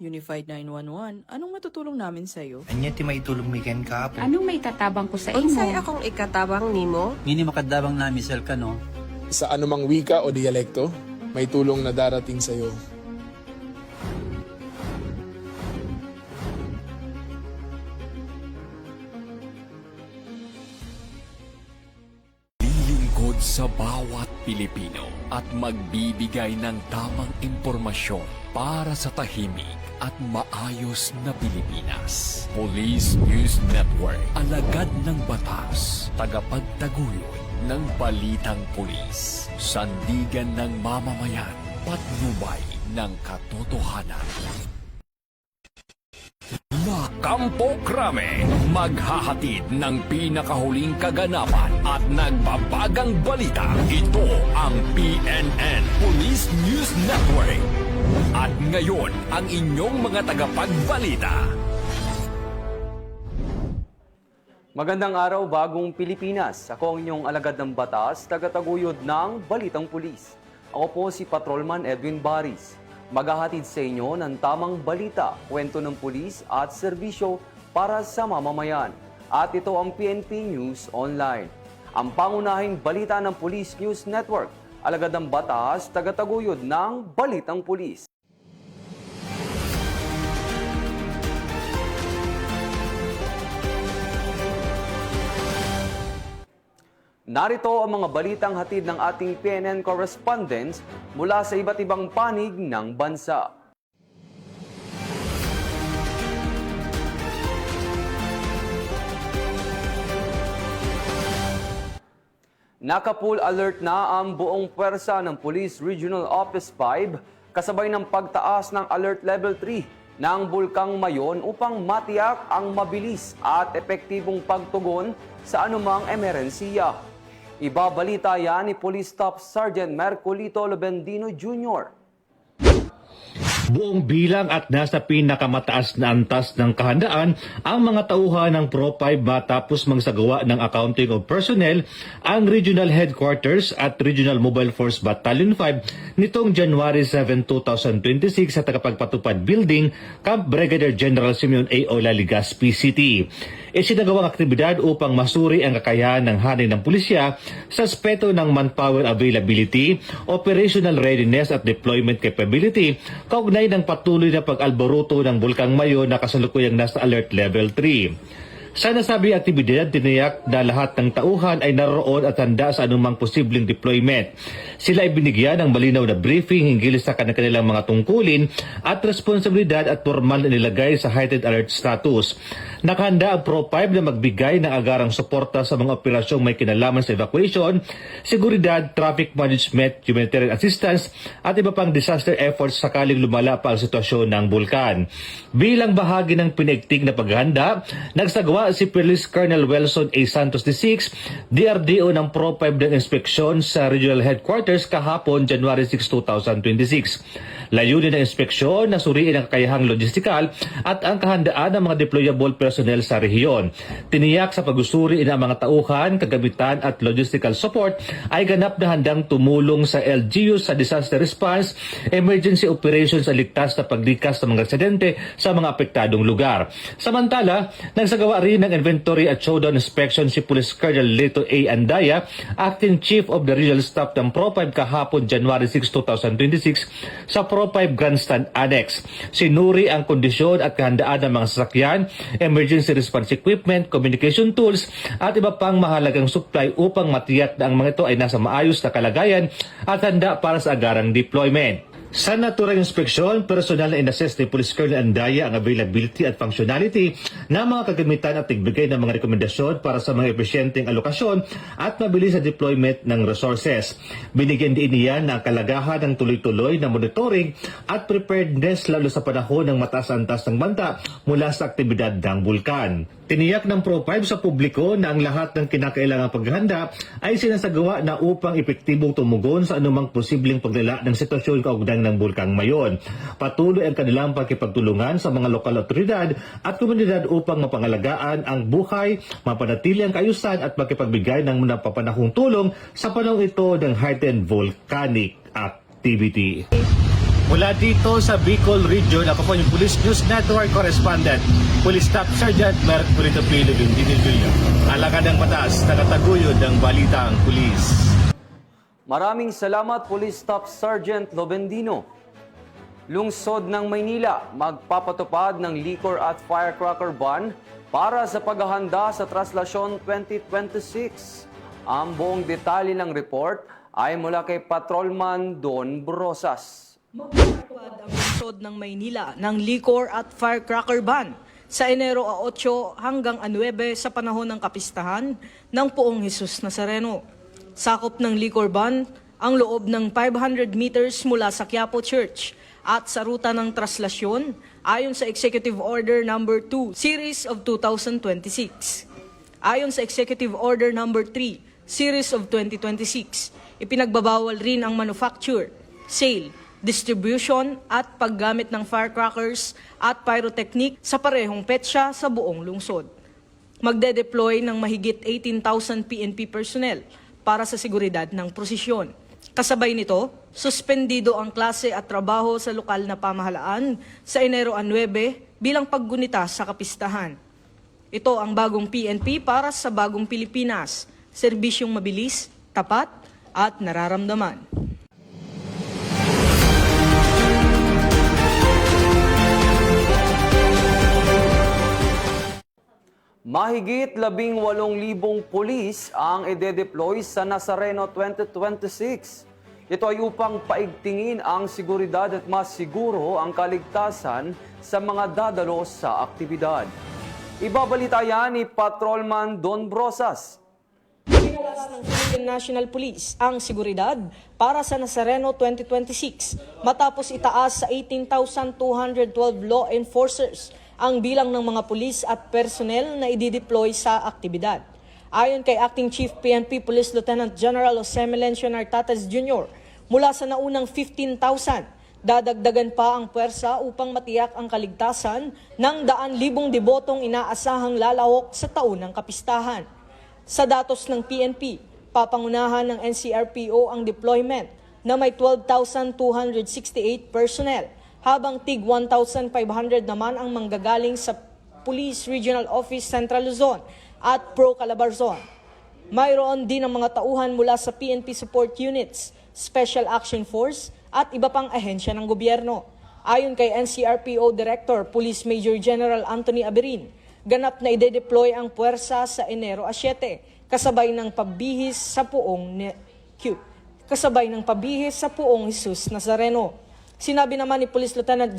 Unified 911, anong matutulong namin sa'yo? Anya ti maitulong mi ken kapo. Anong may tatabang ko sa Unsay imo? akong ikatabang nimo? Ngini makadabang na misal ka no. Sa anumang wika o dialekto, may tulong na darating sa iyo. Lilingkod sa bawat Pilipino at magbibigay ng tamang impormasyon para sa tahimik at maayos na Pilipinas. Police News Network, alagad ng batas, tagapagtaguyod ng balitang pulis, sandigan ng mamamayan, patnubay ng katotohanan. Kampo Krame, maghahatid ng pinakahuling kaganapan at nagbabagang balita. Ito ang PNN Police News Network. At ngayon, ang inyong mga tagapagbalita. Magandang araw, bagong Pilipinas. Ako ang inyong alagad ng batas, tagataguyod ng Balitang Pulis. Ako po si Patrolman Edwin Baris. Maghahatid sa inyo ng tamang balita, kwento ng pulis at serbisyo para sa mamamayan. At ito ang PNP News Online. Ang pangunahing balita ng Police News Network, alagad ng batas, tagataguyod ng Balitang Pulis. Narito ang mga balitang hatid ng ating PNN correspondents mula sa iba't ibang panig ng bansa. Naka-full alert na ang buong pwersa ng Police Regional Office 5 kasabay ng pagtaas ng Alert Level 3 ng Bulkang Mayon upang matiyak ang mabilis at epektibong pagtugon sa anumang emerensiya. Ibabalita yan ni Police Staff Sergeant Mercolito Lobendino Jr. Buong bilang at nasa pinakamataas na antas ng kahandaan ang mga tauhan ng Pro-5 matapos magsagawa ng accounting of personnel ang Regional Headquarters at Regional Mobile Force Battalion 5 nitong January 7, 2026 sa Tagapagpatupad Building, Camp Brigadier General Simeon A. O. Legazpi City. Isinagawang aktibidad upang masuri ang kakayahan ng hanay ng pulisya sa aspeto ng manpower availability, operational readiness at deployment capability kaugnay ng patuloy na pag-alboruto ng Bulkang Mayon na kasalukuyang nasa Alert Level 3. Sa nasabing aktibidad, tiniyak na lahat ng tauhan ay naroon at handa sa anumang posibleng deployment. Sila ay binigyan ng malinaw na briefing hinggil sa kanilang mga tungkulin at responsibilidad at formal na nilagay sa heightened alert status. Nakahanda ang Pro-5 na magbigay ng agarang suporta sa mga operasyong may kinalaman sa evacuation, seguridad, traffic management, humanitarian assistance at iba pang disaster efforts sakaling lumala pa ang sitwasyon ng bulkan. Bilang bahagi ng pinaigting na paghahanda, nagsagawa si Police Colonel Wilson A. Santos D6, DRDO ng Pro-5 ng inspeksyon sa Regional Headquarters kahapon January 6, 2026. Layunin ng inspeksyon na suriin ang kakayahang logistikal at ang kahandaan ng mga deployable personnel sa rehiyon. Tiniyak sa pag-usuri ng mga tauhan, kagamitan at logistical support ay ganap na handang tumulong sa LGU sa disaster response, emergency operations at ligtas na paglikas ng mga residente sa mga apektadong lugar. Samantala, nagsagawa rin ng inventory at showdown inspection si Police Colonel Lito A. Andaya, Acting Chief of the Regional Staff ng Pro-5 kahapon January 6, 2026 sa Pro-5 Grandstand Annex. Sinuri ang kondisyon at kahandaan ng mga sasakyan, emergency response equipment, communication tools at iba pang mahalagang supply upang matiyak na ang mga ito ay nasa maayos na kalagayan at handa para sa agarang deployment. Sa naturang inspeksyon, personal na inassess ni Police Colonel Andaya ang availability at functionality ng mga kagamitan at nagbigay ng mga rekomendasyon para sa mga epesyenteng alokasyon at mabilis na deployment ng resources. Binigyan din niya ng kalagahan ng tuloy-tuloy na monitoring at preparedness lalo sa panahon ng mataas-antas ng banta mula sa aktibidad ng bulkan. Tiniyak ng Pro-5 sa publiko na ang lahat ng kinakailangang paghahanda ay sinasagawa na upang epektibong tumugon sa anumang posibleng paglala ng sitwasyon kaugnang ng Bulkang Mayon. Patuloy ang kanilang pagkipagtulungan sa mga lokal otoridad at komunidad upang mapangalagaan ang buhay, mapanatili ang kaayusan at makipagbigay ng napapanahong tulong sa panahon ito ng heightened volcanic activity. Mula dito sa Bicol Region, ako po yung Police News Network Correspondent, Police Staff Sergeant Mercury Topilo Vindinilvilla. Alagad ng batas, tagataguyod ng balitang pulis. Maraming salamat, Police Staff Sergeant Lobendino. Lungsod ng Maynila, magpapatupad ng liquor at firecracker ban para sa paghahanda sa Traslasyon 2026. Ang buong detalye ng report ay mula kay Patrolman Don Brosas. Magpapatupad ang lungsod ng Maynila ng liquor at firecracker ban sa Enero 8 hanggang 9 sa panahon ng kapistahan ng Poong Jesus Nazareno. Sakop ng liquor ban ang loob ng 500 meters mula sa Quiapo Church at sa ruta ng Traslasyon ayon sa Executive Order No. 2, Series of 2026. Ayon sa Executive Order No. 3, Series of 2026, ipinagbabawal rin ang manufacture, sale, distribution at paggamit ng firecrackers at pyrotechnic sa parehong petsa sa buong lungsod. Magde-deploy ng mahigit 18,000 PNP personnel para sa seguridad ng prosesyon. Kasabay nito, suspendido ang klase at trabaho sa lokal na pamahalaan sa Enero 9 bilang paggunita sa kapistahan. Ito ang bagong PNP para sa bagong Pilipinas, serbisyong mabilis, tapat at nararamdaman. Mahigit 18,000 pulis ang ide-deploy sa Nazareno 2026. Ito ay upang paigtingin ang seguridad at mas siguro ang kaligtasan sa mga dadalo sa aktibidad. Ibabalita yan ni Patrolman Don Brosas. Pinalas ng Philippine National Police ang seguridad para sa Nazareno 2026 matapos itaas sa 18,212 law enforcers ang bilang ng mga pulis at personnel na idideploy sa aktibidad. Ayon kay Acting Chief PNP Police Lieutenant General Jose Melencio Nartates Jr., mula sa naunang 15,000, dadagdagan pa ang puwersa upang matiyak ang kaligtasan ng 100,000 debotong inaasahang lalawak sa taon ng kapistahan. Sa datos ng PNP, papangunahan ng NCRPO ang deployment na may 12,268 personnel, habang tig 1,500 naman ang manggagaling sa Police Regional Office Central Luzon at Pro Calabarzon. Mayroon din ang mga tauhan mula sa PNP Support Units, Special Action Force at iba pang ahensya ng gobyerno. Ayon kay NCRPO Director Police Major General Anthony Aberin, ganap na ide-deploy ang puwersa sa Enero 7, kasabay ng pabihis sa Poong Jesus Nazareno. Sinabi naman ni Police Lieutenant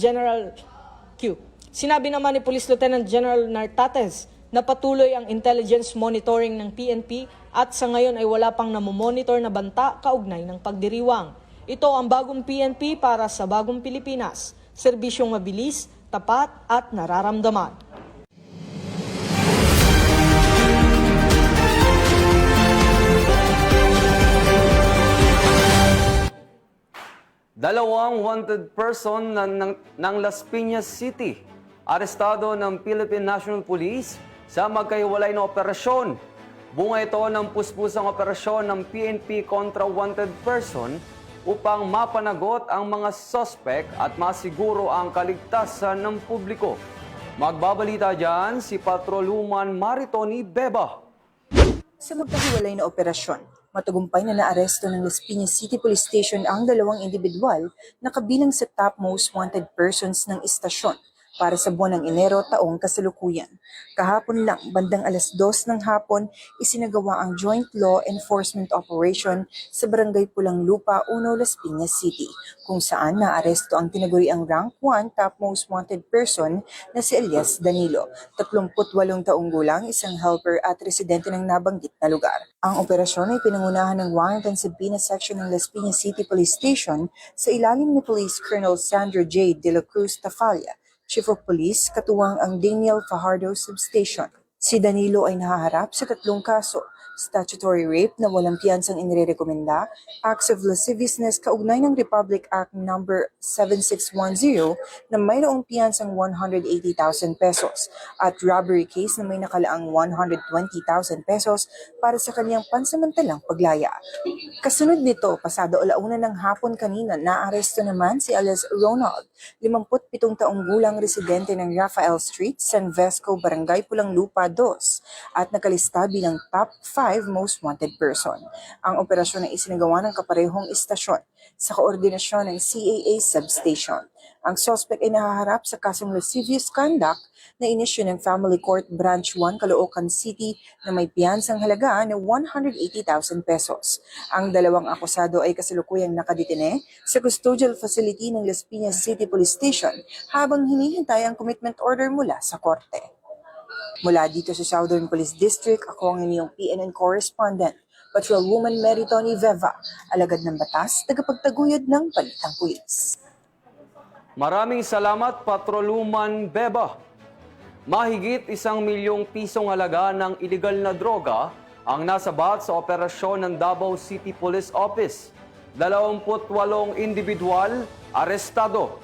General Nartates na patuloy ang intelligence monitoring ng PNP at sa ngayon ay wala pang namomonitor na banta kaugnay ng pagdiriwang. Ito ang bagong PNP para sa bagong Pilipinas, serbisyong mabilis, tapat at nararamdaman. Dalawang wanted person ng Las Piñas City, arestado ng Philippine National Police sa magkahiwalay na operasyon. Bunga ito ng puspusang operasyon ng PNP kontra wanted person upang mapanagot ang mga suspect at masiguro ang kaligtasan ng publiko. Magbabalita dyan si Patrolwoman Maritoni Beba. Sa magkahiwalay na operasyon, matagumpay na naaresto ng Las Piñas City Police Station ang dalawang individual na kabilang sa top most wanted persons ng istasyon para sa buwan ng Enero taong kasalukuyan. Kahapon lang, bandang 2:00 ng hapon, isinagawa ang Joint Law Enforcement Operation sa Barangay Pulang Lupa, 1, Las Piñas City, kung saan naaresto ang tinaguriang rank 1 top most wanted person na si Elias Danilo, 38 taong gulang, isang helper at residente ng nabanggit na lugar. Ang operasyon ay pinangunahan ng Warrant and Subpoena Section ng Las Piñas City Police Station sa ilalim ni Police Colonel Sandro J. De La Cruz Tafalla, Chief of Police, katuwang ang Daniel Fajardo Substation. Si Danilo ay nahaharap sa 3 kaso statutory rape na walang piyansang inirekomenda, acts of lasciviousness kaugnay ng Republic Act No. 7610 na mayroong piyansang 180,000 pesos at robbery case na may nakalaang 120,000 pesos para sa kanyang pansamantalang paglaya. Kasunod nito, pasado 1:00 ng hapon kanina, naaresto naman si alias Ronald, 57 taong gulang residente ng Rafael Street, San Vesco, Barangay Pulang Lupa 2 at nakalista bilang top 5 most wanted person. Ang operasyon ay isinagawa ng kaparehong istasyon sa koordinasyon ng CAA substation. Ang suspect ay nahaharap sa kasong lascivious conduct na inisyu ng Family Court Branch 1, Caloocan City na may piyansang halaga na 180,000 pesos. Ang dalawang akusado ay kasalukuyang nakadetine sa custodial facility ng Las Piñas City Police Station habang hinihintay ang commitment order mula sa korte. Mula dito sa Southern Police District, ako ang inyong PNN correspondent, Patrolwoman Meritoni Veva, alagad ng batas, tagapagtaguyod ng Balitang Pulis. Maraming salamat, Patrolwoman Beba. Mahigit 1 milyong pisong halaga ng iligal na droga ang nasabat sa operasyon ng Davao City Police Office. 28 individual arestado.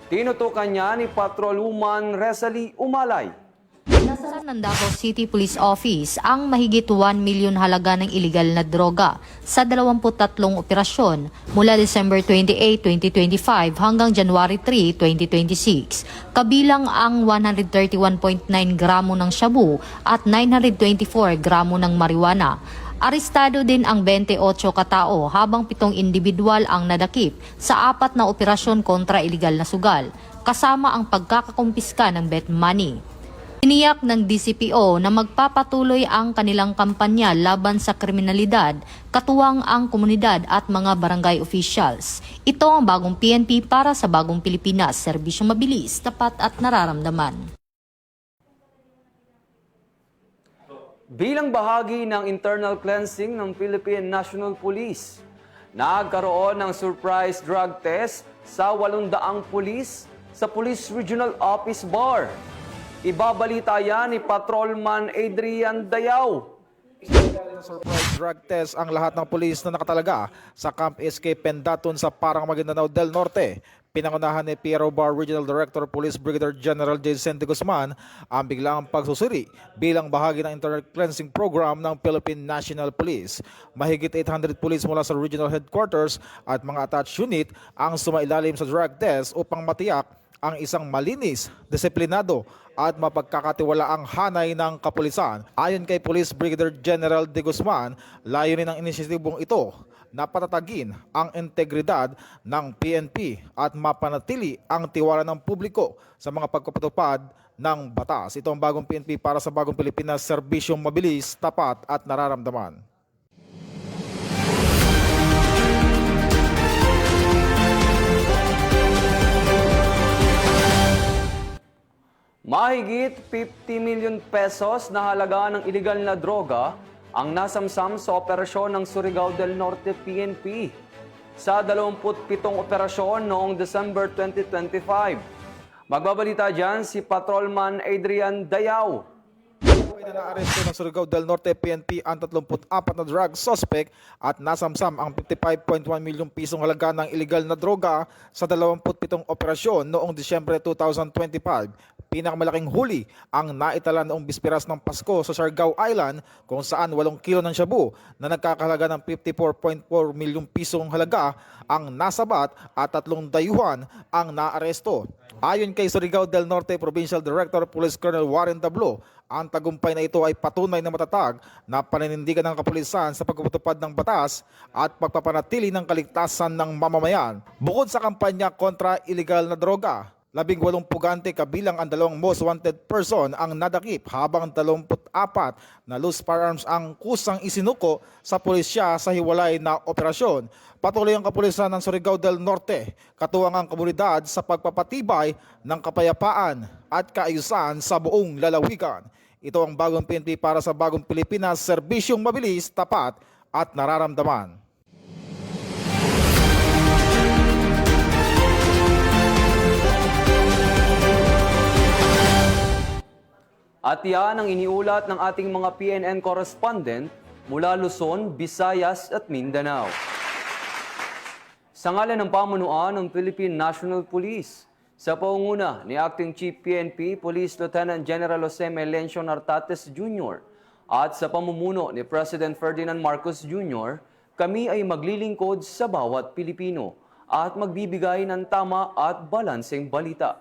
Tinutukan niya ni Patrolwoman Rezalie Umalay. Nasabat ng Davao City Police Office ang mahigit 1 milyon halaga ng iligal na droga sa 23 operasyon mula December 28, 2025 hanggang January 3, 2026. Kabilang ang 131.9 gramo ng shabu at 924 gramo ng marijuana. Arestado din ang 28 katao habang 7 individual ang nadakip sa 4 na operasyon kontra iligal na sugal, kasama ang pagkakakumpiska ng bet money. Tiniyak ng DCPO na magpapatuloy ang kanilang kampanya laban sa kriminalidad, katuwang ang komunidad at mga barangay officials. Ito ang bagong PNP para sa bagong Pilipinas, serbisyong mabilis, tapat at nararamdaman. Bilang bahagi ng internal cleansing ng Philippine National Police, nagkaroon ng surprise drug test sa 800 pulis sa Police Regional Office Bar. Ibabalita yan ni Patrolman Adrian Dayaw. Surprise drug test ang lahat ng pulis na nakatalaga sa Camp SK Pendaton sa Parang Maguindanao del Norte. Pinangunahan ni Piero Bar Regional Director Police Brigadier General Jacinto Guzman ang biglaang pagsusuri bilang bahagi ng internal cleansing program ng Philippine National Police. Mahigit 800 pulis mula sa regional headquarters at mga attached unit ang sumailalim sa drug test upang matiyak ang isang malinis, disiplinado at mapagkakatiwalaang hanay ng kapulisan. Ayon kay Police Brigadier General De Guzman, layunin ng inisyatibong ito na patatagin ang integridad ng PNP at mapanatili ang tiwala ng publiko sa mga pagpapatupad ng batas. Ito ang bagong PNP para sa bagong Pilipinas, serbisyong mabilis, tapat at nararamdaman. Mahigit 50 million pesos na halaga ng iligal na droga ang nasamsam sa operasyon ng Surigao del Norte PNP sa 27 operasyon noong December 2025. Magbabalita dyan si Patrolman Adrian Dayaw. Naaresto ng Surigao del Norte PNP ang 34 na drug suspect at nasamsam ang 55.1 milyong pisong halaga ng iligal na droga sa 27 operasyon noong Disyembre 2025. Pinakamalaking huli ang naitala noong bispiras ng Pasko sa Siargao Island kung saan 8 kilo ng shabu na nagkakahalaga ng 54.4 milyong pisong halaga ang nasabat at 3 dayuhan ang naaresto. Ayon kay Surigao del Norte Provincial Director Police Colonel Warren Tablo, ang tagumpay na ito ay patunay na matatag na paninindigan ng kapulisan sa pagpapatupad ng batas at pagpapanatili ng kaligtasan ng mamamayan. Bukod sa kampanya kontra iligal na droga, 18 pugante kabilang ang 2 most wanted person ang nadakip habang 24 na loose firearms ang kusang isinuko sa pulisya sa hiwalay na operasyon. Patuloy ang kapulisan ng Surigao del Norte, katuwang ang komunidad sa pagpapatibay ng kapayapaan at kaayusan sa buong lalawigan. Ito ang bagong PNP para sa bagong Pilipinas, serbisyong mabilis, tapat at nararamdaman. At yan ang iniulat ng ating mga PNN correspondent mula Luzon, Visayas at Mindanao. Sa ngalan ng pamunuan ng Philippine National Police, sa pangunguna ni Acting Chief PNP Police Lieutenant General Jose Melencio Nartates Jr. at sa pamumuno ni President Ferdinand Marcos Jr., kami ay maglilingkod sa bawat Pilipino at magbibigay ng tama at balanseng balita.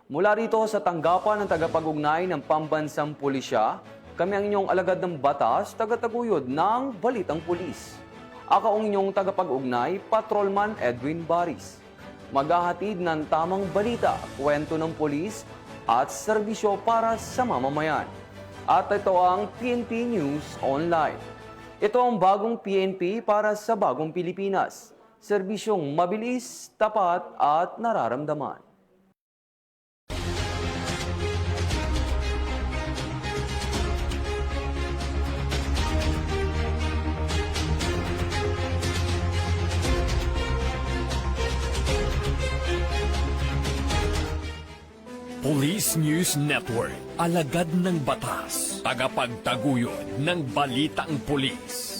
Mula rito sa tanggapan ng tagapag-ugnay ng Pambansang Pulisya, kami ang inyong alagad ng batas, tagataguyod ng Balitang Pulis. Ako ang inyong tagapag-ugnay, Patrolman Edwin Baris. Maghahatid ng tamang balita, kwento ng pulis at serbisyo para sa mamamayan. At ito ang PNP News Online. Ito ang bagong PNP para sa bagong Pilipinas. Serbisyong mabilis, tapat at nararamdaman. Police News Network, alagad ng batas, tagapagtaguyod ng balitang pulis.